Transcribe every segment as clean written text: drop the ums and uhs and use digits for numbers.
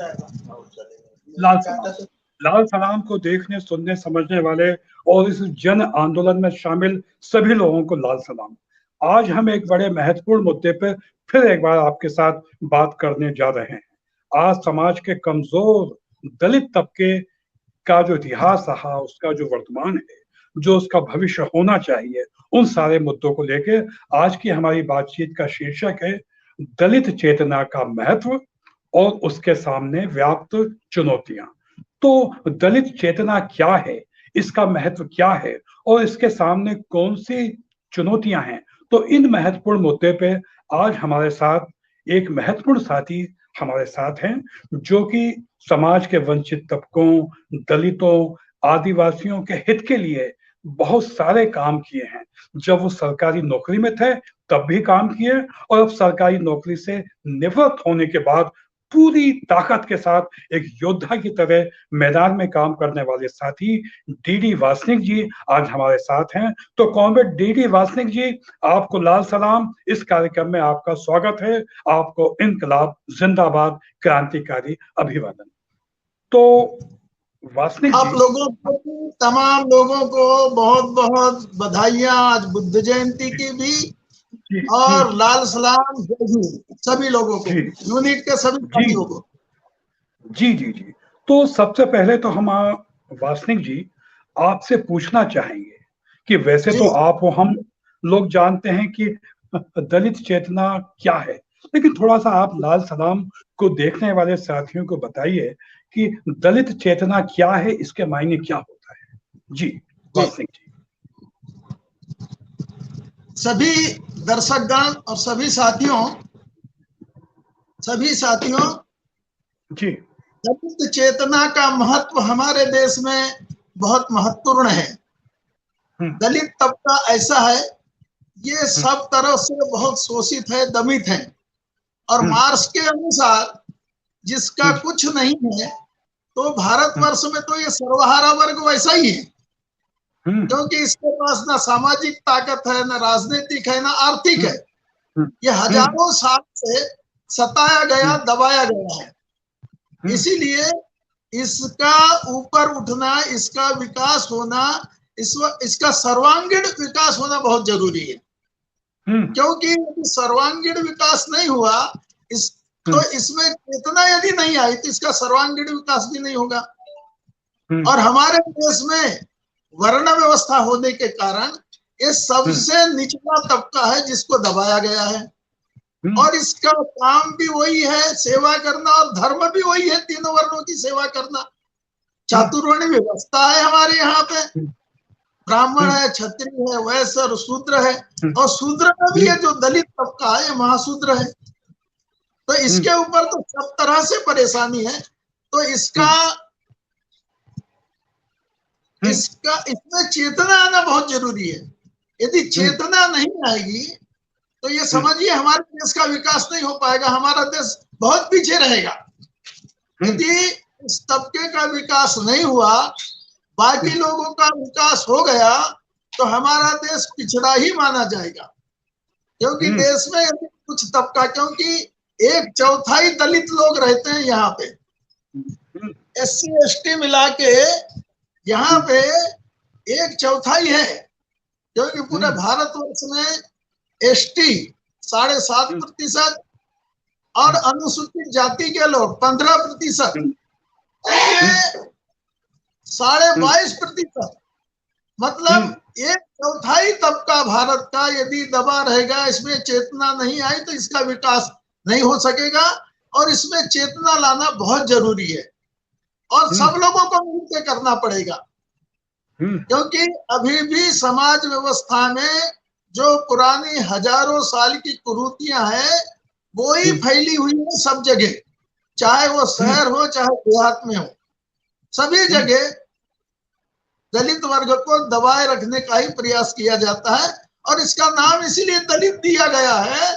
लाल सलाम। लाल सलाम को देखने, सुनने, समझने वाले और इस जन आंदोलन में शामिल सभी लोगों को लाल सलाम। आज हम एक बड़े महत्वपूर्ण मुद्दे पर फिर एक बार आपके साथ बात करने जा रहे हैं। आज समाज के कमजोर दलित तबके का जो इतिहास रहा, उसका जो वर्तमान है, जो उसका भविष्य होना चाहिए, उन सारे मुद्दों को लेकर आज की हमारी बातचीत का शीर्षक है दलित चेतना का महत्व और उसके सामने व्याप्त चुनौतियां। तो दलित चेतना क्या है, इसका महत्व क्या है और इसके सामने कौन सी चुनौतियां हैं, तो इन महत्वपूर्ण मुद्दे पे आज हमारे साथ एक महत्वपूर्ण साथी हमारे साथ हैं, जो कि समाज के वंचित तबकों, दलितों, आदिवासियों के हित के लिए बहुत सारे काम किए हैं। जब वो सरकारी नौकरी में थे तब भी काम किए, और अब सरकारी नौकरी से निवृत्त होने के बाद पूरी ताकत के साथ एक योद्धा की तरह मैदान में काम करने वाले साथी डीडी वासनिक जी आज हमारे साथ हैं। तो कॉमरेड डीडी वासनिक जी, आपको लाल सलाम। इस कार्यक्रम में आपका स्वागत है। आपको इनकलाब जिंदाबाद, क्रांतिकारी अभिवादन। तो वासनिक आप जी, लोगों को, तमाम लोगों को बहुत बहुत बधाइयां आज बुद्ध जयंती की भी, जी और जी लाल सलाम जय हिंद सभी लोगों को, जी यूनिट के सभी जी साथियों को। जी जी जी। तो सबसे पहले तो हम वासनिक जी आपसे पूछना चाहेंगे कि वैसे जी तो आप और हम लोग जानते हैं कि दलित चेतना क्या है, लेकिन थोड़ा सा आप लाल सलाम को देखने वाले साथियों को बताइए कि दलित चेतना क्या है, इसके मायने क्या होता है। जी जी, वासनिक जी। सभी दर्शकगण और सभी साथियों, जी दलित चेतना का महत्व हमारे देश में बहुत महत्वपूर्ण है। दलित तबका ऐसा है, ये सब तरह से बहुत शोषित है, दमित है, और मार्क्स के अनुसार जिसका कुछ नहीं है, तो भारतवर्ष में तो ये सर्वहारा वर्ग वैसा ही है, क्योंकि इसके पास ना सामाजिक ताकत है, ना राजनीतिक है, ना आर्थिक है। ये हजारों साल से सताया गया, दबाया गया है। इसीलिए इसका ऊपर उठना, इसका विकास होना, इसका सर्वांगीण विकास होना बहुत जरूरी है। क्योंकि यदि सर्वांगीण विकास नहीं हुआ, तो इसमें चेतना यदि नहीं आई, तो इसका सर्वांगीण विकास भी नहीं होगा। और हमारे देश में वर्ण व्यवस्था होने के कारण ये सबसे निचला तबका है जिसको दबाया गया है, और इसका काम भी वही है, सेवा करना, और धर्म भी वही है, तीनों वर्णों की सेवा करना। चातुर्वर्ण व्यवस्था है हमारे यहाँ पे, ब्राह्मण है, क्षत्रिय है, वैश्य और शूद्र है, और शूद्र में भी ये जो दलित तबका है, ये महाशूद्र है। तो इसके ऊपर तो सब तरह से परेशानी है। तो इसमें चेतना आना बहुत जरूरी है। यदि चेतना नहीं आएगी, तो ये समझिए हमारे देश का विकास नहीं हो पाएगा, हमारा देश बहुत पीछे रहेगा। यदि इस तबके का विकास नहीं हुआ, बाकी लोगों का विकास हो गया, तो हमारा देश पिछड़ा ही माना जाएगा। क्योंकि देश में यदि कुछ तबका, क्योंकि 1/4 दलित लोग रहते हैं यहाँ पे, SC ST मिला के यहाँ पे 1/4 है। क्योंकि पूरे भारतवर्ष में ST 7.5% और अनुसूचित जाति के लोग 15%, 22.5%, मतलब 1/4 तबका भारत का यदि दबा रहेगा, इसमें चेतना नहीं आई, तो इसका विकास नहीं हो सकेगा। और इसमें चेतना लाना बहुत जरूरी है, और सब लोगों को मिलकर करना पड़ेगा। क्योंकि अभी भी समाज व्यवस्था में जो पुरानी हजारों साल की कुरीतियां हैं, वो ही फैली हुई है सब जगह, चाहे वो शहर हो चाहे देहात में हो। सभी जगह दलित वर्ग को दबाए रखने का ही प्रयास किया जाता है, और इसका नाम इसीलिए दलित दिया गया है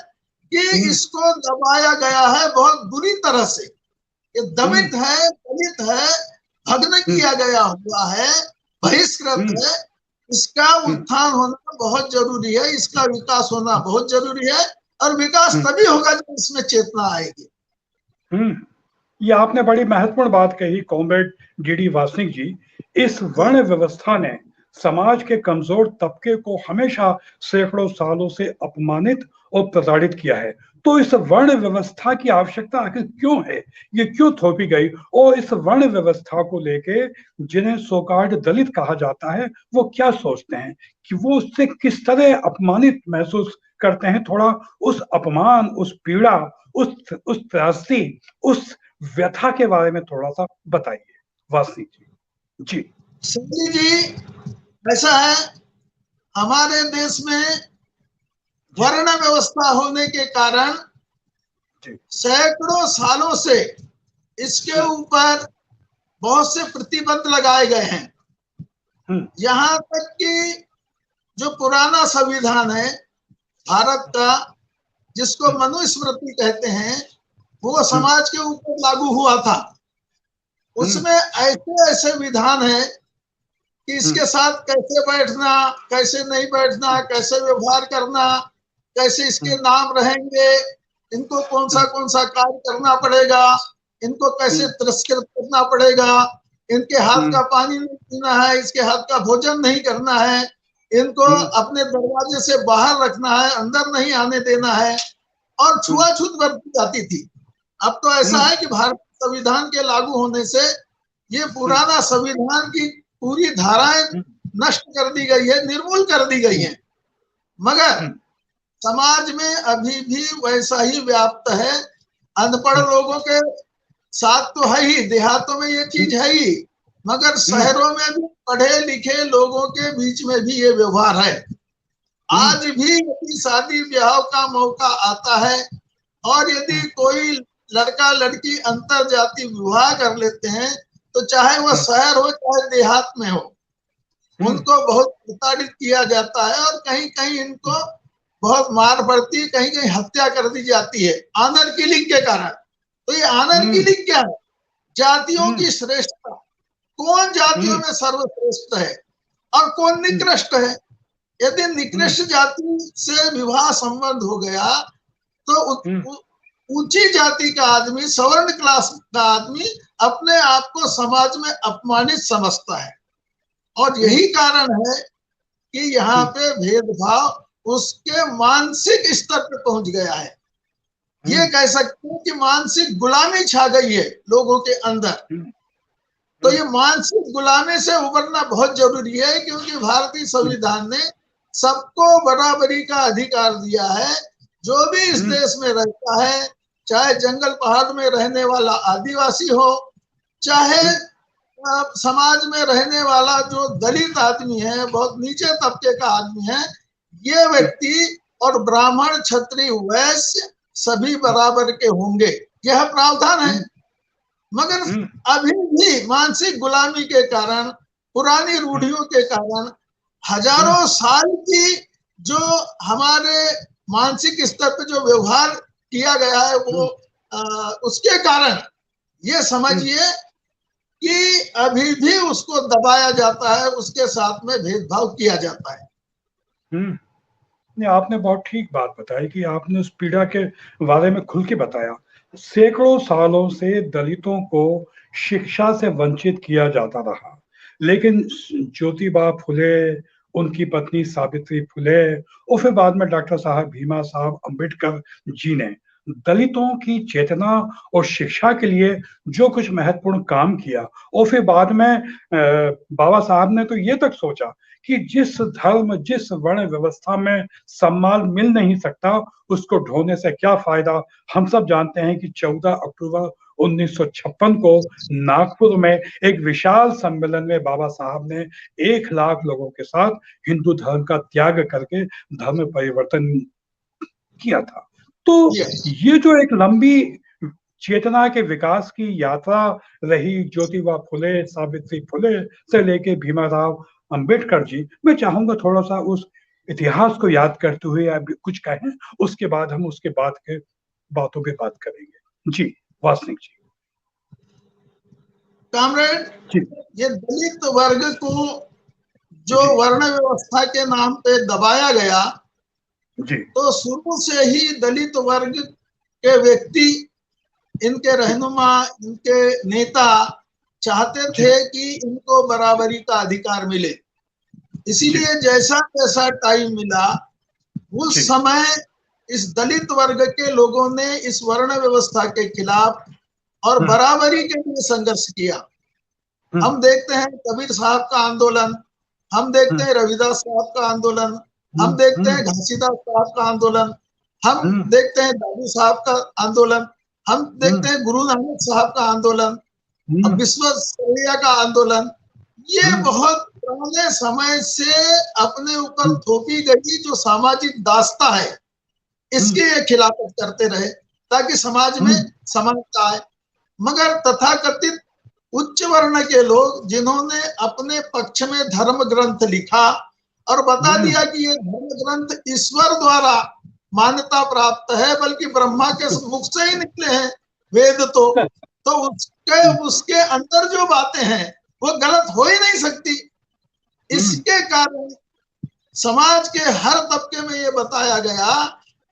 कि इसको दबाया गया है बहुत बुरी तरह से। ये दमित है, दलित है, भग्न किया गया हुआ है, बहिष्कृत है। इसका उत्थान होना बहुत जरूरी है, इसका विकास होना बहुत जरूरी है, और विकास तभी होगा जब इसमें चेतना आएगी। ये आपने बड़ी महत्वपूर्ण बात कही कॉमरेड डीडी वासनिक जी। इस वर्ण व्यवस्था ने समाज के कमजोर तबके को हमेशा सैकड़ों सालों से अपमानित और प्रताड़ित किया है। तो इस वर्ण व्यवस्था की आवश्यकता आखिर क्यों है, ये क्यों थोपी गई, और इस वर्ण व्यवस्था को लेके जिन्हें सोकार्ड दलित कहा जाता है वो क्या सोचते हैं कि वो उससे किस तरह अपमानित महसूस करते हैं? थोड़ा उस अपमान, उस पीड़ा, उस त्रासदी, उस व्यथा के बारे में थोड़ा सा बताइए वासनिक जी। जी संजय जी, ऐसा है, हमारे देश में वर्ण व्यवस्था होने के कारण सैकड़ों सालों से इसके ऊपर बहुत से प्रतिबंध लगाए गए हैं। यहाँ तक कि जो पुराना संविधान है भारत का, जिसको मनुस्मृति कहते हैं, वो समाज के ऊपर लागू हुआ था। उसमें ऐसे ऐसे विधान है कि इसके साथ कैसे बैठना, कैसे नहीं बैठना, कैसे व्यवहार करना, कैसे इसके नाम रहेंगे, इनको कौन सा कार्य करना पड़ेगा, इनको कैसे तिरस्कृत करना पड़ेगा, इनके हाथ का पानी नहीं पीना है, इसके हाथ का भोजन नहीं करना है, इनको अपने दरवाजे से बाहर रखना है, अंदर नहीं आने देना है, और छुआछूत बरती जाती थी। अब तो ऐसा है कि भारत संविधान के लागू होने से ये पुराना संविधान की पूरी धाराएं नष्ट कर दी गई है, निर्मूल कर दी गई है। मगर समाज में अभी भी वैसा ही व्याप्त है। अनपढ़ लोगों के साथ तो है ही, देहातों में ये चीज है ही, मगर शहरों में भी पढ़े लिखे लोगों के बीच में भी ये व्यवहार है। आज भी यदि शादी ब्याह का मौका आता है और यदि कोई लड़का लड़की अंतर जाति विवाह कर लेते हैं, तो चाहे वह शहर हो चाहे देहात में हो, उनको बहुत प्रताड़ित किया जाता है और कहीं कहीं इनको बहुत मार पड़ती है, कहीं कहीं हत्या कर दी जाती है ऑनर किलिंग के कारण। तो ये ऑनर किलिंग क्या है? जातियों की श्रेष्ठता, कौन जातियों में सर्वश्रेष्ठ है और कौन निकृष्ट है। यदि निकृष्ट जाति से विवाह संबंध हो गया तो ऊंची जाति का आदमी, सवर्ण क्लास का आदमी अपने आप को समाज में अपमानित समझता है, और यही कारण है कि यहाँ पे भेदभाव उसके मानसिक स्तर पे पहुंच गया है। ये कह सकते हैं कि मानसिक गुलामी छा गई है लोगों के अंदर। तो ये मानसिक गुलामी से उबरना बहुत जरूरी है, क्योंकि भारतीय संविधान ने सबको बराबरी का अधिकार दिया है। जो भी इस देश में रहता है, चाहे जंगल पहाड़ में रहने वाला आदिवासी हो, चाहे समाज में रहने वाला जो दलित आदमी है, बहुत नीचे तबके का आदमी है, ये व्यक्ति और ब्राह्मण, क्षत्रिय, वैश्य सभी बराबर के होंगे, यह प्रावधान है। मगर अभी भी मानसिक गुलामी के कारण, पुरानी रूढ़ियों के कारण, हजारों साल की जो हमारे मानसिक स्तर पे जो व्यवहार किया गया है, वो उसके कारण ये समझिए कि अभी भी उसको दबाया जाता है, उसके साथ में भेदभाव किया जाता है। नहीं, आपने बहुत ठीक बात बताई कि आपने उस पीड़ा के बारे में खुल के बताया। सैकड़ों सालों से दलितों को शिक्षा से वंचित किया जाता रहा, लेकिन ज्योतिबा फुले, उनकी पत्नी सावित्री फुले और फिर बाद में डॉक्टर साहब भीमा साहब अंबेडकर जी ने दलितों की चेतना और शिक्षा के लिए जो कुछ महत्वपूर्ण काम किया, और फिर बाद में बाबा साहब ने तो ये तक सोचा कि जिस धर्म, जिस वर्ण व्यवस्था में सम्मान मिल नहीं सकता, उसको ढोने से क्या फायदा। हम सब जानते हैं कि 14 अक्टूबर 1956 को नागपुर में एक विशाल सम्मेलन में बाबा साहब ने 1 लाख लोगों के साथ हिंदू धर्म का त्याग करके धर्म परिवर्तन किया था। तो ये जो एक लंबी चेतना के विकास की यात्रा रही, ज्योतिबा फुले, सावित्री फुले से लेके भीमराव अंबेडकर जी, मैं चाहूंगा थोड़ा सा उस इतिहास को याद करते हुए आप कुछ कहें, उसके बाद हम उसके बाद के बातों पे बात करेंगे। जी वासनिक जी। कामरेड, ये दलित वर्ग को जो वर्ण व्यवस्था के नाम पे दबाया गया, जी, तो शुरू से ही दलित वर्ग के व्यक्ति इनके रहनुमा, इनके नेता चाहते थे कि इनको बराबरी का अधिकार मिले। इसीलिए जैसा जैसा टाइम मिला उस समय इस दलित वर्ग के लोगों ने इस वर्ण व्यवस्था के खिलाफ और बराबरी के लिए संघर्ष किया। हम देखते हैं कबीर साहब का आंदोलन, हम देखते हैं रविदास साहब का आंदोलन, हम देखते हैं घासीदास साहब का आंदोलन, हम देखते हैं दादी साहब का आंदोलन, हम देखते हैं गुरु नानक साहब का आंदोलन, विश्वेश्वरैया का आंदोलन। ये बहुत पुराने समय से अपने ऊपर थोपी गई जो सामाजिक दास्ता है, इसकी ये खिलाफत करते रहे ताकि समाज में समानता आए। मगर तथाकथित उच्च वर्ण के लोग जिन्होंने अपने पक्ष में धर्म ग्रंथ लिखा और बता दिया कि ये धर्म ग्रंथ ईश्वर द्वारा मान्यता प्राप्त है, बल्कि ब्रह्मा के मुख से ही निकले हैं वेद, तो उसके अंदर जो बातें हैं वो गलत हो ही नहीं सकती। इसके कारण समाज के हर तबके में ये बताया गया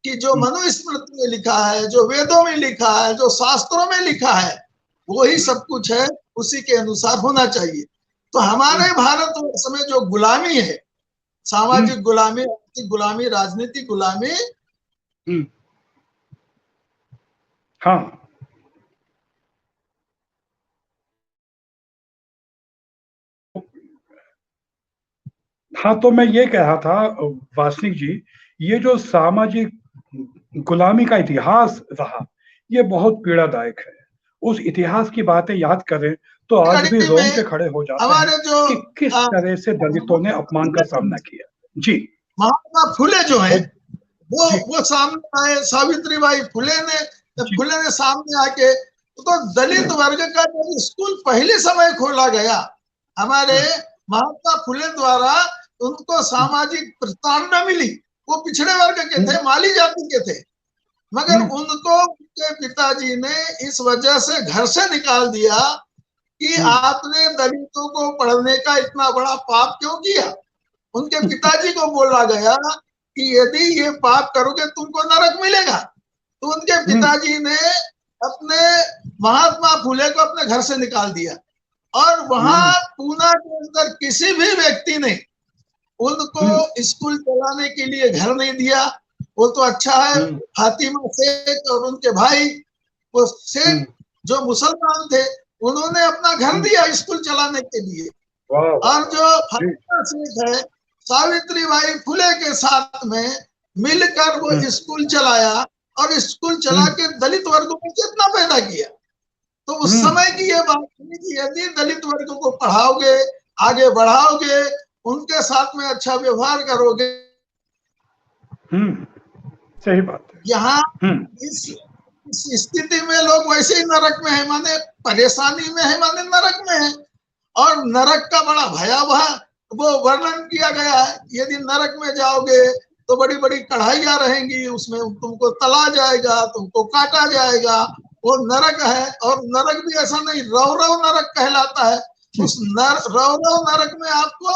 कि जो मनुस्मृति में लिखा है, जो वेदों में लिखा है, जो शास्त्रों में लिखा है, वही सब कुछ है, उसी के अनुसार होना चाहिए। तो हमारे भारतवर्ष में जो गुलामी है, सामाजिक गुलामी, आर्थिक गुलामी, राजनीतिक गुलामी, हाँ हाँ, तो मैं ये कह रहा था वासनिक जी, ये जो सामाजिक गुलामी का इतिहास रहा, ये बहुत पीड़ादायक है। उस इतिहास की बातें याद करें तो आज भी रोंगटे खड़े हो जाते हैं कि किस तरह से दलितों ने अपमान का सामना किया। जी, महात्मा फुले जो है वो सामने आए, सावित्रीबाई फुले ने सामने आके, तो दलित वर्ग का जब स्कूल पहले समय खोला गया हमारे महात्मा फुले द्वारा, उनको सामाजिक प्रताड़ना मिली। वो पिछड़े वर्ग के थे, माली जाति के थे, मगर उनको उनके पिताजी ने इस वजह से घर से निकाल दिया कि आपने दलितों को पढ़ने का इतना बड़ा पाप क्यों किया। उनके पिताजी को बोला गया कि यदि ये पाप करोगे तुमको नरक मिलेगा। तो उनके पिताजी ने अपने महात्मा फुले को अपने घर से निकाल दिया और वहां पूना के अंदर किसी भी व्यक्ति ने उनको स्कूल चलाने के लिए घर नहीं दिया। वो तो अच्छा है, फातिमा शेख और उनके भाई वो शेख जो मुसलमान थे, उन्होंने अपना घर दिया स्कूल चलाने के लिए। और जो फातिमा शेख है, सावित्रीबाई फुले के साथ में मिलकर वो स्कूल चलाया और स्कूल चला के दलित वर्गों को कितना पैदा किया। तो उस समय की ये बात थी कि यदि दलित वर्ग को पढ़ाओगे, आगे बढ़ाओगे, उनके साथ में अच्छा व्यवहार करोगे, सही बात है। यहाँ इस स्थिति में लोग वैसे ही नरक में है, माने परेशानी में है, माने नरक में है। और नरक का बड़ा भयावह वो वर्णन किया गया है। यदि नरक में जाओगे तो बड़ी बड़ी कढ़ाइयां रहेंगी, उसमें तुमको तला जाएगा, तुमको काटा जाएगा, वो नरक है। और नरक भी ऐसा नहीं, रौरव नरक कहलाता है। उस रौरव नरक में आपको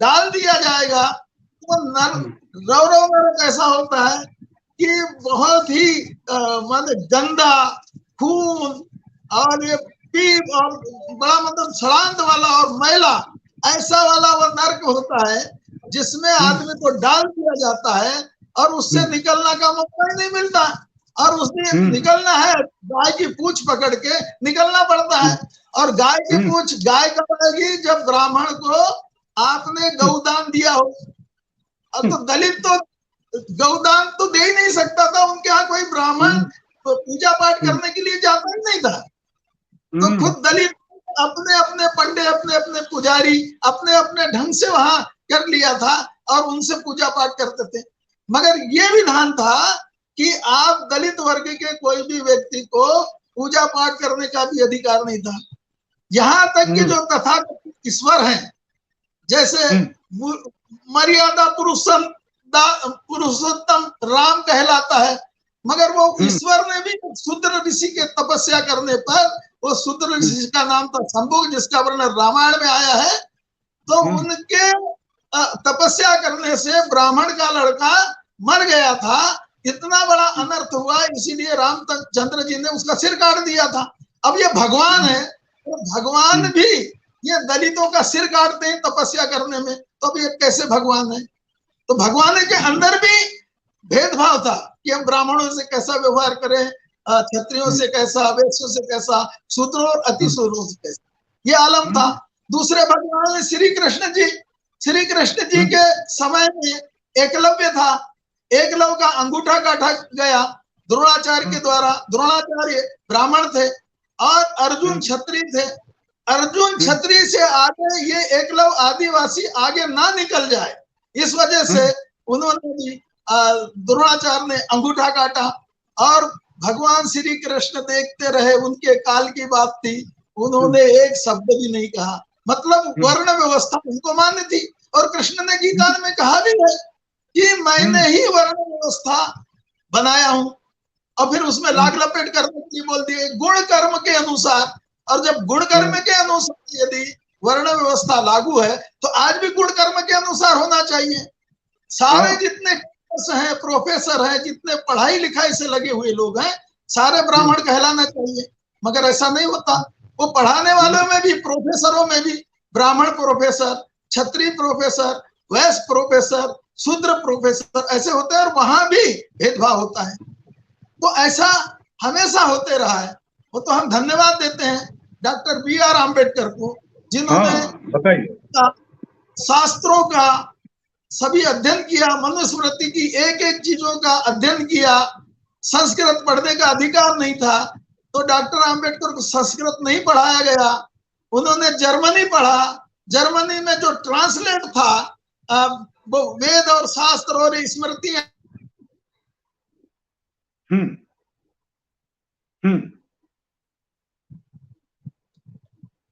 डाल दिया जाएगा। तो रौरव नरक ऐसा होता है कि बहुत ही माने गंदा, खून और ये पीप और बड़ा मतलब सड़ांत वाला और मैला, ऐसा वाला वो नरक होता है जिसमें आदमी को डाल दिया जाता है और उससे निकलना का मौका ही नहीं मिलता। और उसने निकलना है, गाय की पूंछ पकड़ के निकलना पड़ता है। और गाय की पूंछ गाय कब आएगी? जब ब्राह्मण को आपने गौदान दिया हो। अब तो दलित तो गौदान तो दे ही नहीं सकता था, उनके यहाँ कोई ब्राह्मण तो पूजा पाठ करने के लिए जाता ही नहीं था। तो खुद दलित अपने अपने पंडे, अपने अपने पुजारी अपने अपने ढंग से वहां कर लिया था और उनसे पूजा पाठ करते थे। मगर ये विधान था कि आप दलित वर्ग के कोई भी व्यक्ति को पूजा पाठ करने का भी अधिकार नहीं था। यहाँ तक कि जो तथाकथित ईश्वर हैं, जैसे मर्यादा पुरुषोत्तम राम कहलाता है, मगर वो ईश्वर ने भी शूद्र ऋषि के तपस्या करने पर, वो शूद्र ऋषि का नाम था शंभुक, जिसका वर्णन रामायण में आया है। तो उनके तपस्या करने से ब्राह्मण का लड़का मर गया था इतना बड़ा अनर्थ हुआ, इसीलिए रामचंद्र जी ने उसका सिर काट दिया था। अब ये भगवान है, तो भगवान भी ये दलितों का सिर काटते हैं तपस्या करने में, तो अब ये कैसे भगवान है? तो भगवान के अंदर भी भेदभाव था कि हम ब्राह्मणों से कैसा व्यवहार करें, क्षत्रियों से कैसा, वैश्यों से कैसा, शूद्रों और अतिशूद्रों से कैसा, ये आलम था। दूसरे भगवान श्री कृष्ण जी के समय में एकलव्य था, एकलव्य का अंगूठा काटा गया द्रोणाचार्य के द्वारा। द्रोणाचार्य ब्राह्मण थे और अर्जुन क्षत्रिय थे। अर्जुन क्षत्रिय से आगे ये एकलव्य आदिवासी आगे ना निकल जाए, इस वजह से उन्होंने भी द्रोणाचार्य ने अंगूठा काटा। और भगवान श्री कृष्ण देखते रहे, उनके काल की बात थी, उन्होंने एक शब्द भी नहीं कहा। मतलब वर्ण व्यवस्था उनको मान्य थी। और कृष्ण ने गीता में कहा भी है कि मैंने ही वर्ण व्यवस्था बनाया हूं, और फिर उसमें लाग लपेट करने के लिए बोल दिए गुण कर्म के अनुसार। और जब गुण कर्म के अनुसार यदि वर्ण व्यवस्था लागू है, तो आज भी गुण कर्म के अनुसार होना चाहिए। सारे जितने हैं, प्रोफेसर हैं, जितने पढ़ाई लिखाई से लगे हुए लोग हैं, सारे ब्राह्मण कहलाना चाहिए, मगर ऐसा नहीं होता। वो पढ़ाने वालों में भी, प्रोफेसरों में भी ब्राह्मण प्रोफेसर, क्षत्रिय प्रोफेसर, वैश्य प्रोफेसर, शूद्र प्रोफेसर ऐसे होते हैं, और वहां भी भेदभाव होता है। तो ऐसा हमेशा होते रहा है। वो तो हम धन्यवाद देते हैं डॉक्टर B.R. आम्बेडकर को, जिन्होंने शास्त्रों का सभी अध्ययन किया, मनुस्मृति की एक एक चीजों का अध्ययन किया। संस्कृत पढ़ने का अधिकार नहीं था, तो डॉक्टर आम्बेडकर को संस्कृत नहीं पढ़ाया गया। उन्होंने जर्मनी पढ़ा। जर्मनी में जो ट्रांसलेट था वो वेद और शास्त्र और स्मृतियां।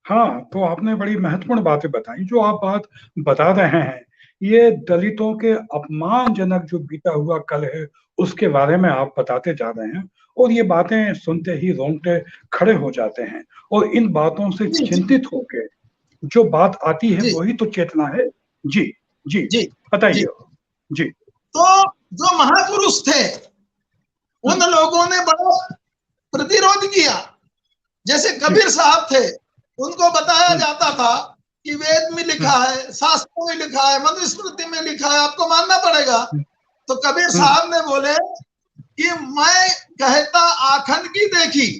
हाँ, तो आपने बड़ी महत्वपूर्ण बातें बताई। जो आप बात बता रहे हैं, ये दलितों के अपमानजनक जो बीता हुआ कल है, उसके बारे में आप बताते जा रहे हैं, और ये बातें सुनते ही रोंगटे खड़े हो जाते हैं। और इन बातों से चिंतित होके जो बात आती है, वही तो चेतना है। जी जी जी बताइए। जी। तो जो महापुरुष थे, उन लोगों ने बड़ा प्रतिरोध किया। जैसे कबीर साहब थे, उनको बताया जाता था कि वेद में लिखा है, शास्त्रों में लिखा है, मनुस्मृति में लिखा है, आपको मानना पड़ेगा। तो कबीर साहब ने बोले कि मैं कहता आखन की देखी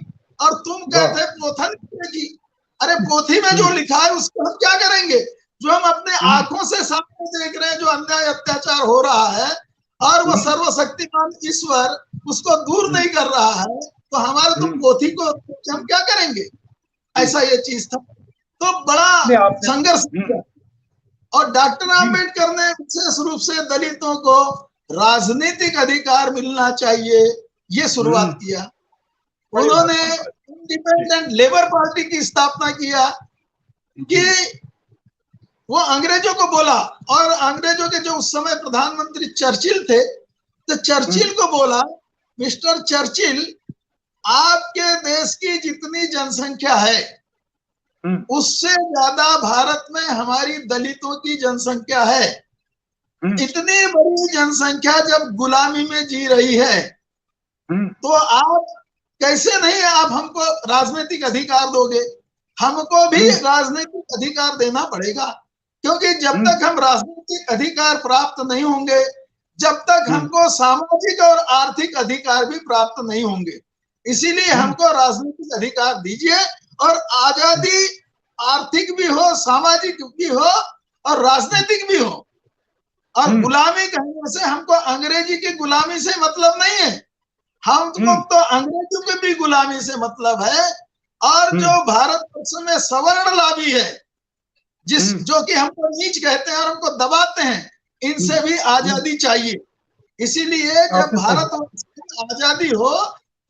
और तुम कहते पोथन की देखी। अरे पोथी में जो लिखा है उसको हम क्या करेंगे? जो हम अपने आंखों से सामने देख रहे हैं, जो अन्याय अत्याचार हो रहा है, और वो सर्वशक्तिमान ईश्वर उसको दूर नहीं कर रहा है, तो हमारे तुम पोथी को हम क्या करेंगे? ऐसा ये चीज था। तो बड़ा संघर्ष किया। और डॉक्टर आम्बेडकर ने विशेष रूप से दलितों को राजनीतिक अधिकार मिलना चाहिए, ये शुरुआत किया। उन्होंने इंडिपेंडेंट लेबर पार्टी की स्थापना किया कि वो अंग्रेजों को बोला, और अंग्रेजों के जो उस समय प्रधानमंत्री चर्चिल थे, तो चर्चिल को बोला, मिस्टर चर्चिल, आपके देश की जितनी जनसंख्या है उससे ज्यादा भारत में हमारी दलितों की जनसंख्या है। इतनी बड़ी जनसंख्या जब गुलामी में जी रही है, तो आप कैसे नहीं आप हमको राजनीतिक अधिकार दोगे? हमको भी राजनीतिक अधिकार देना पड़ेगा, क्योंकि जब तक हम राजनीतिक अधिकार प्राप्त नहीं होंगे, जब तक हमको सामाजिक और आर्थिक अधिकार भी प्राप्त नहीं होंगे। इसीलिए हमको राजनीतिक अधिकार दीजिए, और आजादी आर्थिक भी हो, सामाजिक भी हो, और राजनीतिक भी हो। और गुलामी कहने से हमको अंग्रेजी की गुलामी से मतलब नहीं है, हमको तो अंग्रेजों की भी गुलामी से मतलब है। और जो भारतवर्ष में सवर्ण लाभी है, जो कि हमको नीच कहते हैं और हमको दबाते हैं, इनसे भी आजादी चाहिए। इसीलिए जब भारतवर्ष की आजादी हो,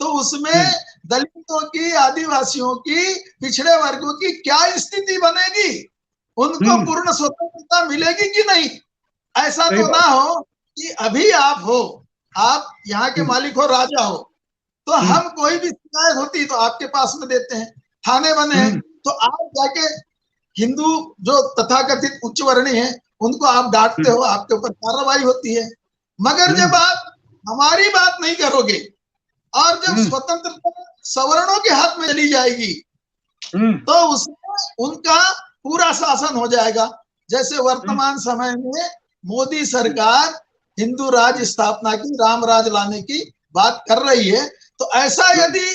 तो उसमें दलितों की, आदिवासियों की, पिछड़े वर्गों की क्या स्थिति बनेगी? उनको पूर्ण स्वतंत्रता मिलेगी कि नहीं? ऐसा तो ना हो कि अभी आप हो, आप यहाँ के मालिक हो, राजा हो, तो हम कोई भी शिकायत होती तो आपके पास में देते हैं, थाने बने हैं, तो आप जाके हिंदू जो तथाकथित उच्च वर्णी है उनको आप डांटते हो, आपके ऊपर कार्रवाई होती है। मगर जब आप हमारी बात नहीं करोगे और जब स्वतंत्रता सवर्णों के हाथ में चली जाएगी तो उसमें उनका पूरा शासन हो जाएगा। जैसे वर्तमान समय में मोदी सरकार हिंदू राज स्थापना की, राम राज लाने की बात कर रही है, तो ऐसा यदि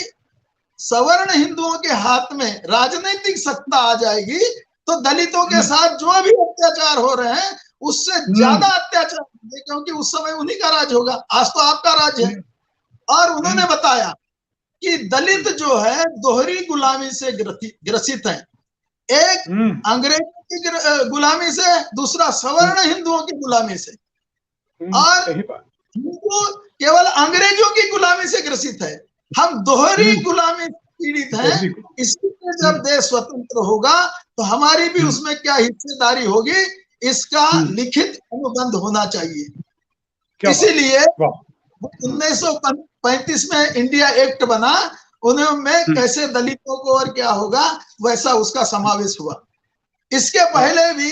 सवर्ण हिंदुओं के हाथ में राजनीतिक सत्ता आ जाएगी तो दलितों के साथ जो भी अत्याचार हो रहे हैं उससे ज्यादा अत्याचार होंगे, क्योंकि उस समय उन्हीं का राज होगा। आज तो आपका राज है। और उन्होंने बताया कि दलित जो है दोहरी गुलामी से ग्रसित है, एक अंग्रेजों की गुलामी से, दूसरा सवर्ण हिंदुओं की गुलामी से, और हिंदू केवल अंग्रेजों की गुलामी से ग्रसित है। हम दोहरी गुलामी पीड़ित हैं। इसलिए जब देश स्वतंत्र होगा तो हमारी भी उसमें क्या हिस्सेदारी होगी, इसका लिखित अनुबंध होना चाहिए। इसीलिए 1935 में इंडिया एक्ट बना, उनमें कैसे दलितों को और क्या होगा वैसा उसका समावेश हुआ। इसके पहले भी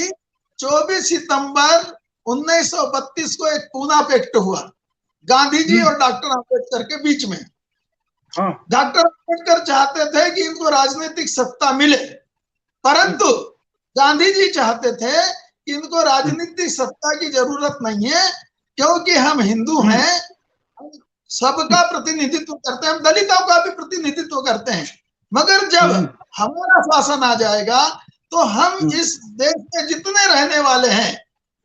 24 सितंबर 1932 को एक पूना पैक्ट हुआ, गांधी जी और डॉक्टर अम्बेडकर के बीच में। डॉक्टर अम्बेडकर चाहते थे कि इनको राजनीतिक सत्ता मिले, परंतु गांधी जी चाहते थे कि इनको राजनीतिक सत्ता की जरूरत नहीं है, क्योंकि हम हिंदू हैं, सबका प्रतिनिधित्व करते हैं, हम दलितों का भी प्रतिनिधित्व करते हैं। मगर जब हमारा शासन आ जाएगा तो हम इस देश में जितने रहने वाले हैं,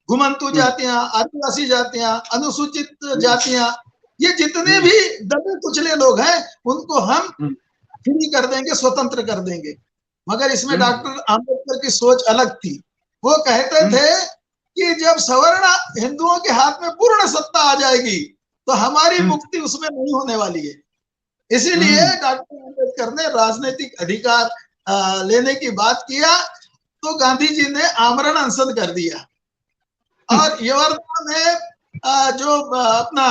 घुमंतु जातियां, आदिवासी जातियां, अनुसूचित जातियां, ये जितने भी दबे कुचले लोग हैं उनको हम फ्री कर देंगे, स्वतंत्र कर देंगे। मगर इसमें डॉक्टर अम्बेडकर की सोच अलग थी। वो कहते थे कि जब सवर्ण हिंदुओं के हाथ में पूर्ण सत्ता आ जाएगी तो हमारी मुक्ति उसमें नहीं होने वाली है। इसीलिए डॉक्टर अम्बेडकर ने राजनीतिक अधिकार लेने की बात किया, तो गांधी जी ने आमरण अनशन कर दिया। और यवर्धा में जो अपना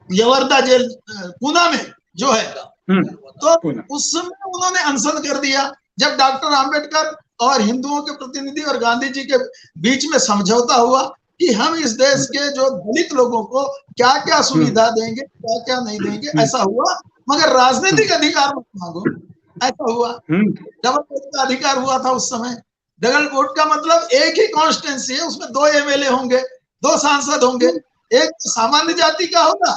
यवर्धा जेल पूना में जो है, तो उसमें उन्होंने अनशन कर दिया। जब डॉक्टर अम्बेडकर और हिंदुओं के प्रतिनिधि और गांधी जी के बीच में समझौता हुआ कि हम इस देश के जो दलित लोगों को क्या क्या सुविधा देंगे, क्या क्या नहीं देंगे, ऐसा हुआ। मगर राजनीतिक अधिकार मत मांगो, ऐसा हुआ। डबल वोट का अधिकार हुआ था उस समय। डबल वोट का मतलब एक ही कॉन्स्टिट्यूंसी है, उसमें 2 एमएलए होंगे, 2 सांसद होंगे, एक सामान्य जाति का होगा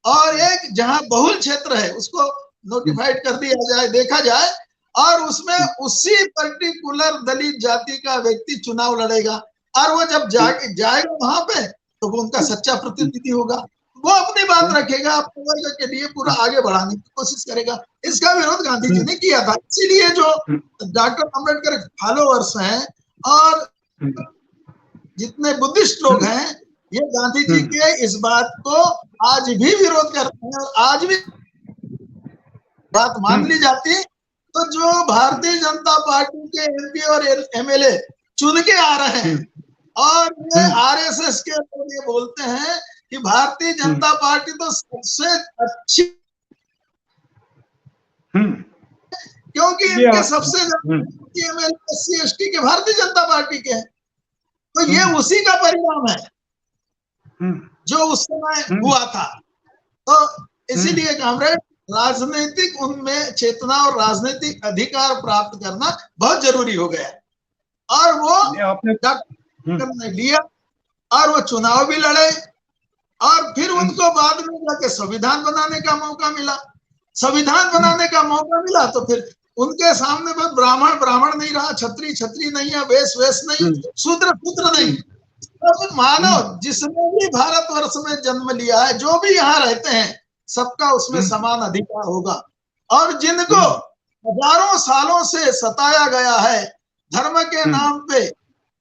और एक जहां बहुल क्षेत्र है उसको नोटिफाइड कर दिया जाए, देखा जाए, और उसमें उसी पर्टिकुलर दलित जाति का व्यक्ति चुनाव लड़ेगा। और वो जब जाएगा वहां पे तो वो उनका सच्चा प्रतिनिधि होगा, वो अपनी बात रखेगा, अपने वर्ग के लिए पूरा आगे बढ़ाने की कोशिश करेगा। इसका विरोध गांधी जी ने किया था। इसीलिए जो डॉक्टर अम्बेडकर फॉलोअर्स हैं और जितने बुद्धिस्ट लोग हैं, ये गांधी जी के इस बात को आज भी विरोध करते हैं। और आज भी बात मान ली जाती तो जो भारतीय जनता पार्टी के एमपी और एमएलए चुन के आ रहे हैं और ये आरएसएस के लोग ये बोलते हैं कि भारतीय जनता पार्टी तो सबसे अच्छी, क्योंकि इनके सबसे ज्यादा एमएलए एससी एसटी के भारतीय जनता पार्टी के हैं। तो ये उसी का परिणाम है जो उस समय हुआ था। तो इसीलिए कामरेड, राजनीतिक उनमें चेतना और राजनीतिक अधिकार प्राप्त करना बहुत जरूरी हो गया। और वो डॉक्टर ने लिया और वो चुनाव भी लड़े और फिर उनको बाद में जाके संविधान बनाने का मौका मिला। संविधान बनाने का मौका मिला तो फिर उनके सामने बस ब्राह्मण ब्राह्मण नहीं रहा, छत्री छत्री नहीं है, वेश वेश नहीं, शूद्र पुत्र नहीं। तो मानव जिसने भी भारतवर्ष में जन्म लिया है, जो भी यहाँ रहते हैं, सबका उसमें समान अधिकार होगा। और जिनको हजारों सालों से सताया गया है, धर्म के नाम पे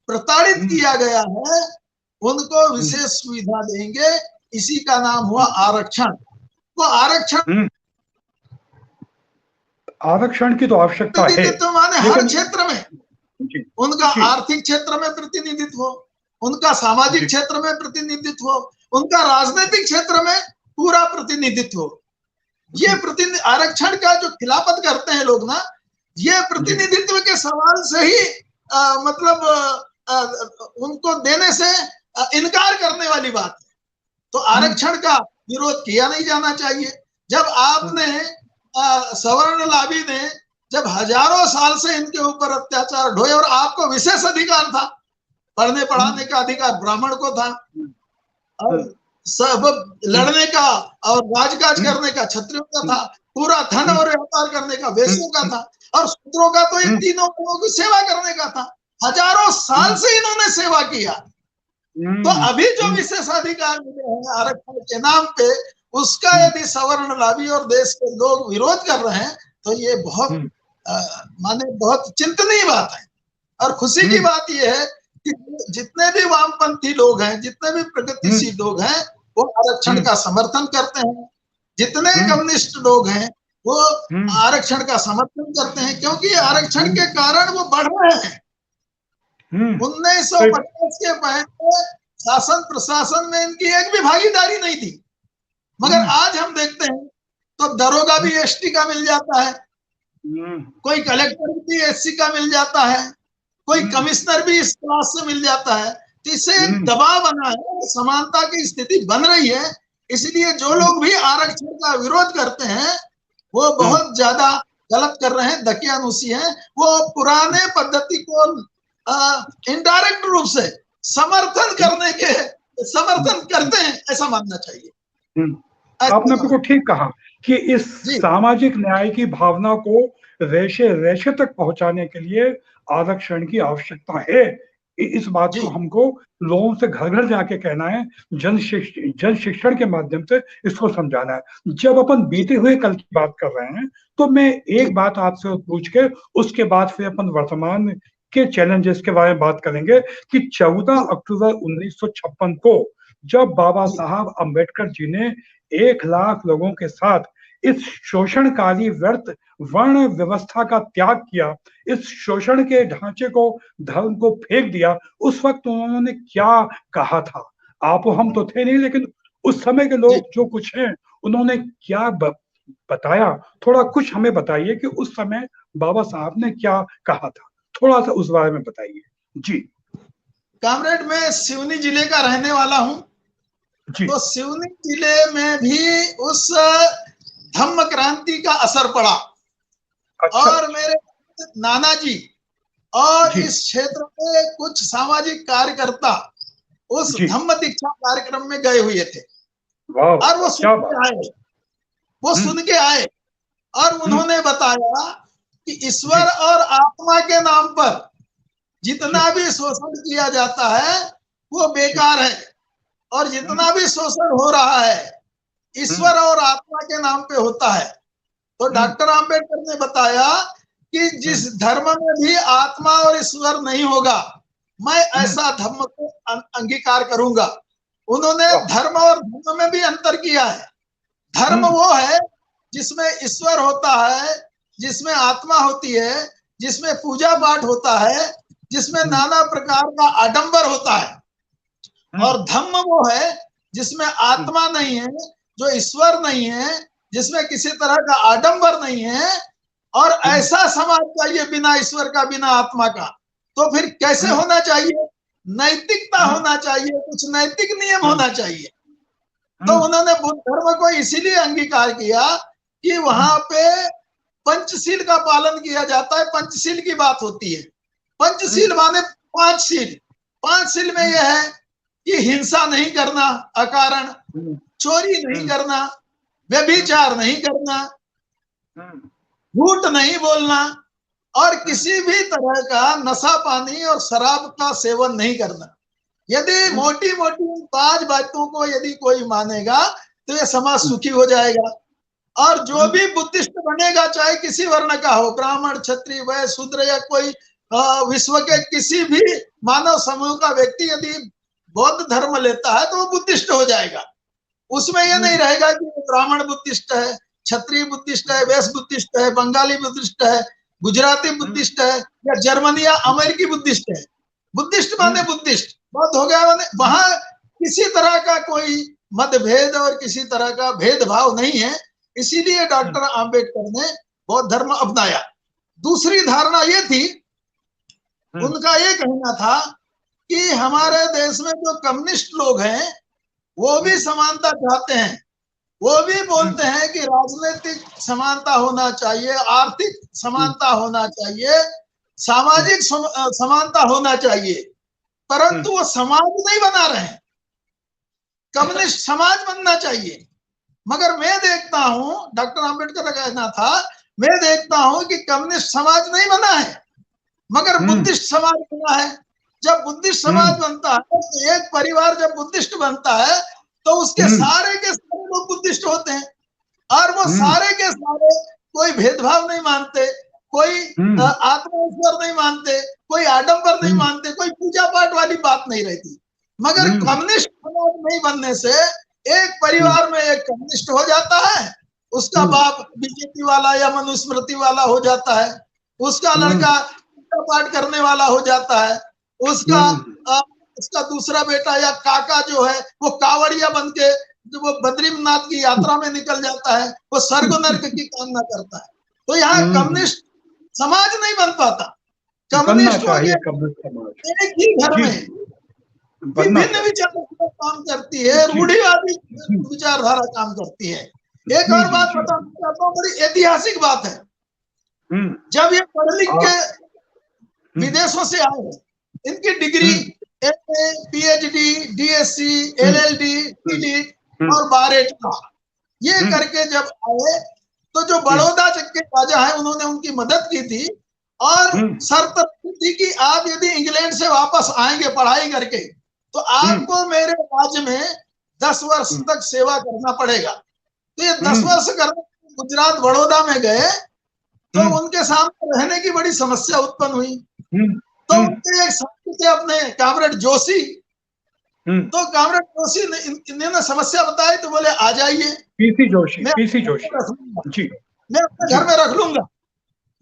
प्रताड़ित किया गया है, उनको विशेष सुविधा देंगे। इसी का नाम हुआ आरक्षण। तो आरक्षण की तो आवश्यकता है, तो माने हर क्षेत्र में उनका आर्थिक क्षेत्र में प्रतिनिधित्व हो, उनका सामाजिक क्षेत्र में प्रतिनिधित्व हो, उनका राजनीतिक क्षेत्र में पूरा प्रतिनिधित्व हो। ये आरक्षण का जो खिलाफत करते हैं लोग ना, ये प्रतिनिधित्व के सवाल से ही मतलब उनको देने से इनकार करने वाली बात है। तो आरक्षण का विरोध किया नहीं जाना चाहिए। जब आपने सवर्ण लाभी ने जब हजारों साल से इनके ऊपर अत्याचार ढोए और आपको विशेष अधिकार था, पढ़ने पढ़ाने का अधिकार ब्राह्मण को था, और सब लड़ने का और राजकाज करने का क्षत्रियों का था, पूरा धन और व्यापार करने का वैश्यों का था, और शूद्रों का तो इन तीनों लोगों की सेवा करने का था। हजारों साल से इन्होंने सेवा किया। तो अभी जो विशेषाधिकार मिले हैं आरक्षण के नाम पे, उसका यदि सवर्ण लाभी और देश के लोग विरोध कर रहे हैं तो ये बहुत माने बहुत चिंतनीय बात है। और खुशी की बात यह है कि जितने भी वामपंथी लोग हैं, जितने भी प्रगतिशील लोग हैं, वो आरक्षण का समर्थन करते हैं। जितने कम्युनिस्ट लोग हैं वो आरक्षण का समर्थन करते हैं, क्योंकि आरक्षण के कारण वो बढ़ रहे हैं। 1950 के पहले शासन प्रशासन में इनकी एक भी भागीदारी नहीं थी, मगर आज हम देखते हैं तो दरोगा भी एसटी का मिल जाता है, कोई कलेक्टर भी एससी का मिल जाता है, कोई कमिश्नर भी इस क्लास से मिल जाता है। तो इससे दबाव बना है, समानता की स्थिति बन रही है। इसलिए जो लोग भी आरक्षण का विरोध करते हैं वो बहुत ज्यादा गलत कर रहे हैं, दकियानुसी हैं। वो पुराने पद्धति को इनडायरेक्ट रूप से समर्थन करते हैं, ऐसा मानना चाहिए। आपने बिल्कुल ठीक कहा कि इस सामाजिक न्याय की भावना को रेशे रेशे तक पहुंचाने के लिए आरक्षण की आवश्यकता है। इस बात को हमको लोगों से घर घर जाके कहना है, जन शिक्षण के माध्यम से इसको समझाना है। जब अपन बीते हुए कल की बात कर रहे हैं तो मैं एक बात आपसे पूछ के उसके बाद फिर अपन वर्तमान के चैलेंजेस के बारे में बात करेंगे कि 14 अक्टूबर 1956 को जब बाबा साहब अम्बेडकर जी ने 1 लाख लोगों के साथ इस शोषणकारी व्यर्थ वर्ण व्यवस्था का त्याग किया, इस शोषण के ढांचे को, धर्म को फेंक दिया, उस वक्त उन्होंने क्या कहा था? आप हम तो थे नहीं, लेकिन उस समय के लोग जो कुछ हैं उन्होंने क्या बताया? थोड़ा कुछ हमें बताइए कि उस समय बाबा साहब ने क्या कहा था, थोड़ा सा उस बारे में बताइए। जी कामरेड, मैं सिवनी जिले का रहने वाला हूं। तो सिवनी जिले में भी उस धम्म क्रांति का असर पड़ा। अच्छा। और मेरे नाना जी और इस क्षेत्र के कुछ सामाजिक कार्यकर्ता उस धम्म दीक्षा कार्यक्रम में गए हुए थे। और वो सुन के आए और उन्होंने बताया कि ईश्वर और आत्मा के नाम पर जितना भी शोषण किया जाता है वो बेकार है, और जितना भी शोषण हो रहा है ईश्वर और आत्मा के नाम पे होता है। तो डॉक्टर आम्बेडकर ने बताया कि जिस धर्म में भी आत्मा और ईश्वर नहीं होगा, मैं ऐसा धर्म को अंगीकार करूंगा। उन्होंने धर्म और धर्म में भी अंतर किया है। धर्म वो है जिसमें ईश्वर होता है, जिसमें आत्मा होती है, जिसमें पूजा पाठ होता है, जिसमें नाना प्रकार का आडंबर होता है। और धम्म वो है जिसमें आत्मा नहीं है, जो ईश्वर नहीं है, जिसमें किसी तरह का आडंबर नहीं है। और ऐसा समाज चाहिए बिना ईश्वर का, बिना आत्मा का। तो फिर कैसे होना चाहिए? नैतिकता होना चाहिए, कुछ नैतिक नियम होना चाहिए। तो उन्होंने बुद्ध धर्म को इसीलिए अंगीकार किया कि वहां पे पंचशील का पालन किया जाता है। पंचशील की बात होती है। पंचशील माने 5 शील। 5 शील में यह है कि हिंसा नहीं करना अकारण, चोरी नहीं करना, व्यभिचार नहीं करना, झूठ नहीं बोलना, और किसी भी तरह का नशा पानी और शराब का सेवन नहीं करना। यदि मोटी मोटी 5 बातों को यदि कोई मानेगा तो यह समाज सुखी हो जाएगा। और जो भी बुद्धिस्ट बनेगा, चाहे किसी वर्ण का हो, ब्राह्मण, क्षत्रिय, वैश्य, शूद्र, या कोई विश्व के किसी भी मानव समूह का व्यक्ति यदि बौद्ध धर्म लेता है तो वो बुद्धिस्ट हो जाएगा। उसमें यह नहीं रहेगा कि ब्राह्मण बुद्धिस्ट है, क्षत्रिय बुद्धिस्ट है, वैश्य बुद्धिस्ट है, बंगाली बुद्धिस्ट है, गुजराती बुद्धिस्ट है, या जर्मनी या अमेरिकी बुद्धिस्ट है। बुद्धिस्ट माने बुद्धिस्ट, बौद्ध हो गया माने वहां किसी तरह का कोई मतभेद और किसी तरह का भेदभाव नहीं है। इसीलिए डॉक्टर आम्बेडकर ने बौद्ध धर्म अपनाया। दूसरी धारणा ये थी, उनका ये कहना था कि हमारे देश में जो कम्युनिस्ट लोग हैं वो भी समानता चाहते हैं। वो भी बोलते हैं कि राजनीतिक समानता होना चाहिए, आर्थिक समानता होना चाहिए, सामाजिक समानता होना चाहिए, परंतु वो समाज नहीं बना रहे हैं। कम्युनिस्ट समाज बनना चाहिए। मगर मैं देखता हूं, डॉक्टर आम्बेडकर का कहना था, मैं देखता हूं कि कम्युनिस्ट समाज नहीं बना है, मगर बुद्धिस्ट समाज बना है। जब बुद्धिस्ट समाज बनता है तो एक परिवार जब बुद्धिस्ट बनता है तो उसके सारे के सारे लोग बुद्धिस्ट होते हैं, और वो सारे के सारे कोई भेदभाव नहीं मानते, कोई आत्मा ईश्वर नहीं मानते, कोई आडंबर नहीं मानते, कोई पूजा पाठ वाली बात नहीं रहती। मगर कम्युनिस्ट समाज नहीं बनने से एक परिवार में एक कम्युनिस्ट हो जाता है, उसका बाप बीजेपी वाला या मनुस्मृति वाला हो जाता है, उसका लड़का पूजा पाठ करने वाला हो जाता है, उसका दूसरा बेटा या काका जो है वो कावड़िया बन के जो वो बद्रीनाथ की यात्रा में निकल जाता है, वो स्वर्ग नर्क की कामना करता है। तो यहाँ कम्युनिस्ट समाज नहीं बन पाता। कम्युनिस्ट हो गया एक ही घर में विभिन्न विचारधारा काम करती है, रूढ़िवादी विचारधारा काम करती है। एक और बात बताना चाहता हूँ, बड़ी ऐतिहासिक बात है। जब ये पढ़ लिख के विदेशों से आए हैं, इनकी degree MA, PhD, DSc, LLD, DLitt और बारेट का ये करके जब आए तो जो बड़ौदा के राजा है उन्होंने उनकी मदद की थी, और शर्त थी कि आप यदि इंग्लैंड से वापस आएंगे पढ़ाई करके तो आपको मेरे राज्य में 10 वर्ष तक सेवा करना पड़ेगा। तो ये 10 वर्ष करने गुजरात बड़ौदा में गए तो उनके सामने रहने की बड़ी समस्या उत्पन्न हुई। तो उनके एक साथी थे अपने कामरेड जोशी, तो कामरेड जोशी ने इन्होंने समस्या बताई तो बोले आ जाइए, पीसी जोशी जी, मैं अपने घर में रख लूंगा।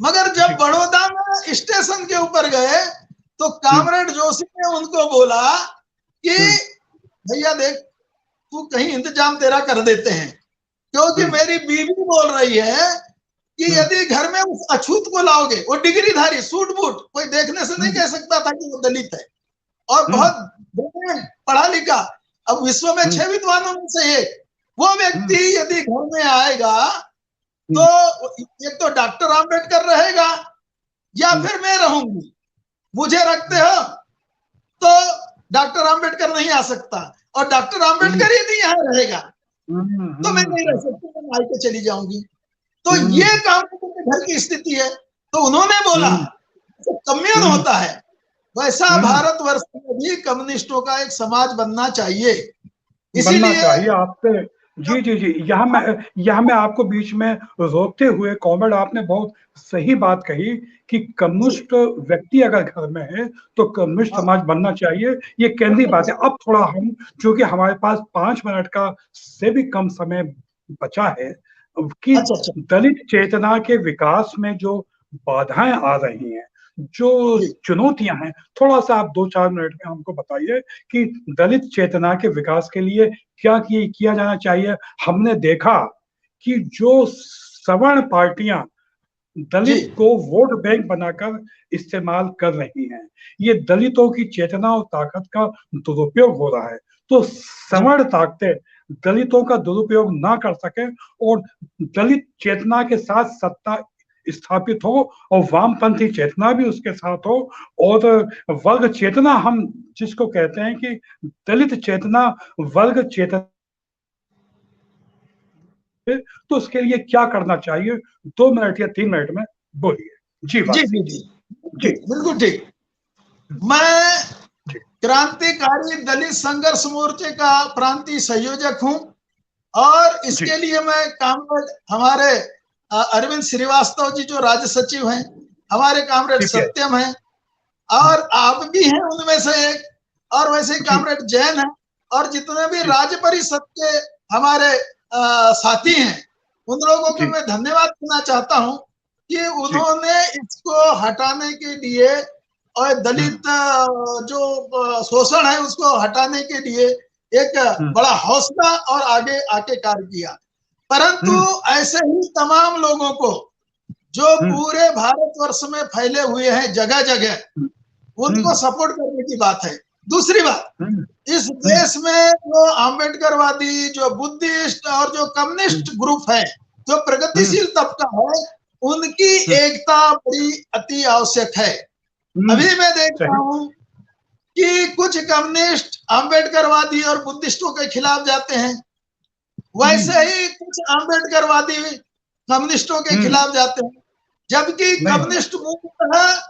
मगर जब बड़ौदा में स्टेशन के ऊपर गए तो कामरेड जोशी ने उनको बोला कि भैया देख, तू कहीं इंतजाम तेरा कर देते हैं, क्योंकि मेरी बीवी बोल रही है कि यदि घर में उस अछूत को लाओगे, वो डिग्रीधारी सूट बूट, कोई देखने से नहीं कह सकता था कि वो दलित है और बहुत पढ़ा लिखा, अब विश्व में 6 विद्वानों में से एक, वो व्यक्ति यदि घर में आएगा तो एक तो डॉक्टर आम्बेडकर रहेगा या फिर मैं रहूंगी, मुझे रखते हो तो डॉक्टर आम्बेडकर नहीं आ सकता, और डॉक्टर आम्बेडकर यदि यहाँ रहेगा तो मैं नहीं रह सकती, मैं मायके चली जाऊंगी। तो ये काम घर की स्थिति है। तो उन्होंने बोला तो कम्युन होता है, वैसा भारतवर्ष में भी कम्युनिस्टों का एक समाज बनना चाहिए। इसीलिए आपसे जी यहाँ मैं आपको बीच में रोकते हुए, कॉमरेड आपने बहुत सही बात कही कि कम्युनिस्ट व्यक्ति अगर घर में है तो कम्युनिस्ट समाज बनना चाहिए, ये केंद्रीय बात है। अब थोड़ा हम, क्योंकि हमारे पास 5 मिनट का से भी कम समय बचा है, कि दलित चेतना के विकास में जो बाधाएं आ रही हैं, जो चुनौतियां हैं, थोड़ा सा आप 2-4 मिनट में हमको बताइए कि दलित चेतना के विकास के लिए क्या किया जाना चाहिए। हमने देखा कि जो सवर्ण पार्टियां दलित को वोट बैंक बनाकर इस्तेमाल कर रही हैं, ये दलितों की चेतना और ताकत का दुरुपयोग हो रहा है। तो सवर्ण ताकतें दलितों का दुरुपयोग ना कर सके और दलित चेतना के साथ सत्ता स्थापित हो और वामपंथी चेतना भी उसके साथ हो, और वर्ग चेतना, हम जिसको कहते हैं कि दलित चेतना वर्ग चेतना, तो उसके लिए क्या करना चाहिए? 2 मिनट या 3 मिनट में बोलिए। जी बिल्कुल ठीक। मैं क्रांतिकारी दलित संघर्ष मोर्चे का प्रांतीय संयोजक हूं, और इसके लिए मैं कामरेड हमारे अरविंद श्रीवास्तव जी जो राज्य सचिव हैं, हमारे कामरेड सत्यम हैं, और आप भी हैं उनमें से एक, और वैसे ही कामरेड जैन हैं, और जितने भी राज्य परिषद के हमारे साथी हैं, उन लोगों को मैं धन्यवाद देना चाहता हूं कि उन्होंने इसको हटाने के लिए और दलित जो शोषण है उसको हटाने के लिए एक बड़ा हौसला और आगे आके कार्य किया। परंतु ऐसे ही तमाम लोगों को जो पूरे भारतवर्ष में फैले हुए हैं जगह जगह, उनको सपोर्ट करने की बात है। दूसरी बात, इस देश में जो आम्बेडकरवादी, जो बुद्धिस्ट और जो कम्युनिस्ट ग्रुप है, जो प्रगतिशील तबका है, उनकी एकता बड़ी अति आवश्यक है। अभी मैं देख रहा हूं कि कुछ कम्युनिस्ट आम्बेडकरवादी और बुद्धिस्टों के खिलाफ जाते हैं, वैसे ही कुछ आम्बेडकरवादी कम्युनिस्टों के खिलाफ जाते हैं, जबकि कम्युनिस्ट मूलतः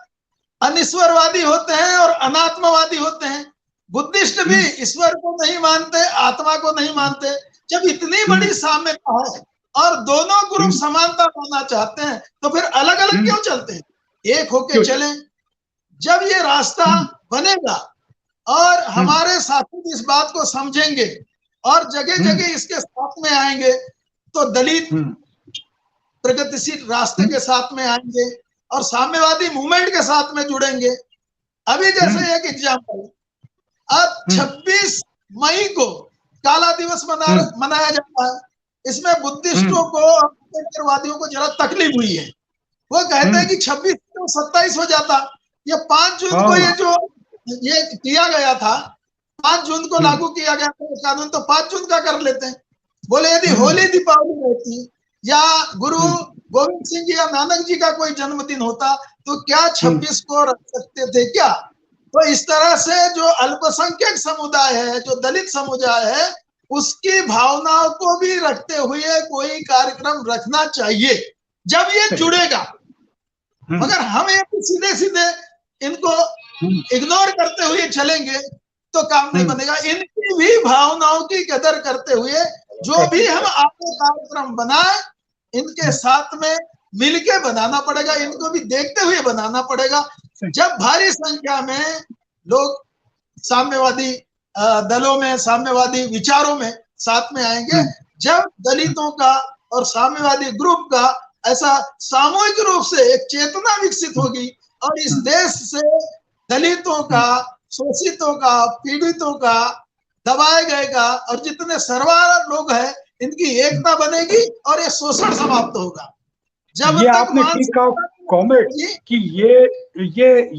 अनिश्वरवादी होते हैं और अनात्मवादी होते हैं। बुद्धिस्ट भी ईश्वर को नहीं मानते, आत्मा को नहीं मानते। जब इतनी बड़ी साम्यता है और दोनों ग्रुप समानता पाना चाहते हैं, तो फिर अलग अलग क्यों चलते हैं? एक होके चलें। जब ये रास्ता बनेगा और हमारे साथी इस बात को समझेंगे और जगह जगह इसके साथ में आएंगे, तो दलित प्रगतिशील रास्ते के साथ में आएंगे और साम्यवादी मूवमेंट के साथ में जुड़ेंगे। अभी जैसे एक एग्जाम्पल, अब 26 मई को काला दिवस मनाया जाता है। इसमें बुद्धिस्टों को और आम्बेडकरवादियों को जरा तकलीफ हुई है। वो कहते हैं कि 26 को 27 हो जाता। ये 5 जून को ये किया गया था, 5 जून को लागू किया गया था कानून, तो 5 जून का कर लेते हैं। बोले यदि होली दीपावली रहती या गुरु गोविंद सिंह जी या नानक जी का कोई जन्मदिन होता, तो क्या 26 को रख सकते थे क्या? तो इस तरह से जो अल्पसंख्यक समुदाय है, जो दलित समुदाय है, उसकी भावनाओं को भी रखते हुए कोई कार्यक्रम रखना चाहिए, जब ये जुड़ेगा। मगर हम ये सीधे सीधे इनको इग्नोर करते हुए चलेंगे तो काम नहीं बनेगा। इनकी भी भावनाओं की कदर करते हुए जो भी हम आगे कार्यक्रम बनाए, इनके साथ में मिलके बनाना पड़ेगा, इनको भी देखते हुए बनाना पड़ेगा। जब भारी संख्या में लोग साम्यवादी दलों में, साम्यवादी विचारों में साथ में आएंगे, जब दलितों का और साम्यवादी ग्रुप का ऐसा सामूहिक रूप से एक चेतना विकसित होगी और इस देश से दलितों का, शोषितों का, पीड़ितों का, दबाए गए का और जितने सर्वहारा लोग हैं, इनकी एकता बनेगी और ये शोषण समाप्त होगा। जब ये तक आपने ठीक कहा कॉमेड कि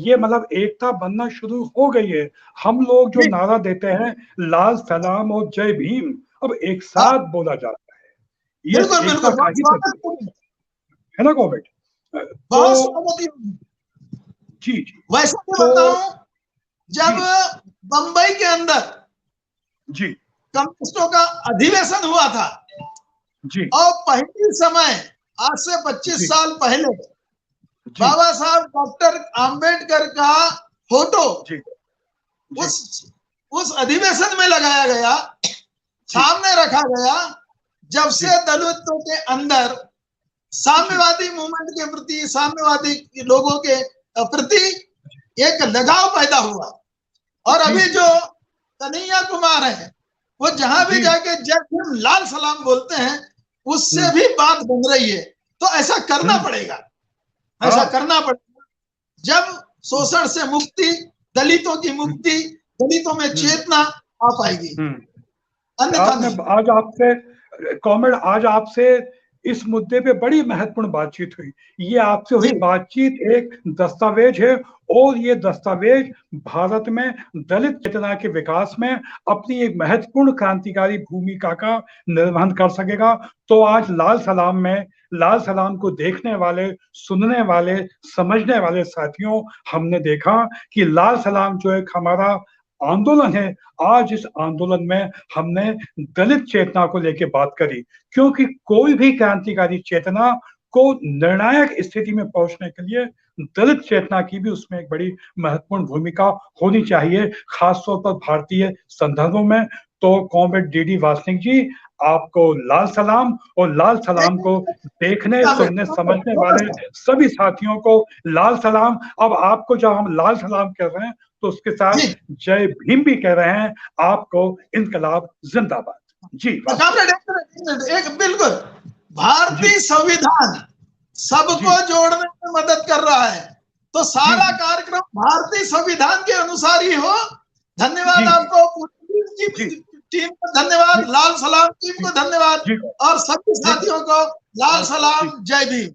ये मतलब एकता बनना शुरू हो गई है। हम लोग जो नारा देते हैं लाल सलाम और जय भीम, अब एक साथ बोला जाता है। ये एकता का ही है ना कॉमेड? तो जी वैसे बताऊं, जब बंबई के अंदर जी कम्युनिस्टों का अधिवेशन हुआ था जी, और पहले समय आज से 25 साल पहले बाबा साहब डॉक्टर आम्बेडकर का फोटो उस अधिवेशन में लगाया गया, सामने रखा गया। जब से दलितों के अंदर साम्यवादी मूवमेंट के प्रति, साम्यवादी लोगों के प्रति एक लगाव पैदा हुआ। और अभी जो कन्हैया कुमार है, वो जहां भी जाके जय भीम लाल सलाम बोलते हैं, उससे भी बात बन रही है। तो ऐसा करना पड़ेगा, ऐसा करना पड़ेगा। जब शोषण से मुक्ति, दलितों की मुक्ति, दलितों में चेतना आ पाएगी, अन्यथा नहीं। आज आपसे कॉमेड, आज आपसे इस मुद्दे पे बड़ी महत्वपूर्ण बातचीत हुई। ये आपसे हुई बातचीत एक दस्तावेज है और ये दस्तावेज भारत में दलित चेतना के विकास में अपनी एक महत्वपूर्ण क्रांतिकारी भूमिका का निर्वहन कर सकेगा। तो आज लाल सलाम में, लाल सलाम को देखने वाले, सुनने वाले, समझने वाले साथियों, हमने देखा कि लाल सलाम जो एक हमारा आंदोलन है, आज इस आंदोलन में हमने दलित चेतना को लेकर बात करी, क्योंकि कोई भी क्रांतिकारी चेतना को निर्णायक स्थिति में पहुंचने के लिए दलित चेतना की भी उसमें एक बड़ी महत्वपूर्ण भूमिका होनी चाहिए, खासतौर पर भारतीय संदर्भों में। तो कॉमरेड डीडी वासनिक जी, आपको लाल सलाम, और लाल सलाम को देखने, सुनने, समझने वाले सभी साथियों को लाल सलाम। अब आपको जब हम लाल सलाम कह रहे हैं तो उसके साथ जय भीम भी कह रहे हैं। आपको इनकलाब जिंदाबाद। जी एक बिल्कुल, भारतीय संविधान सबको जोड़ने में मदद कर रहा है, तो सारा कार्यक्रम भारतीय संविधान के अनुसार ही हो। धन्यवाद आपको, टीम को धन्यवाद, लाल सलाम टीम को धन्यवाद और सभी साथियों को लाल सलाम, जय भीम।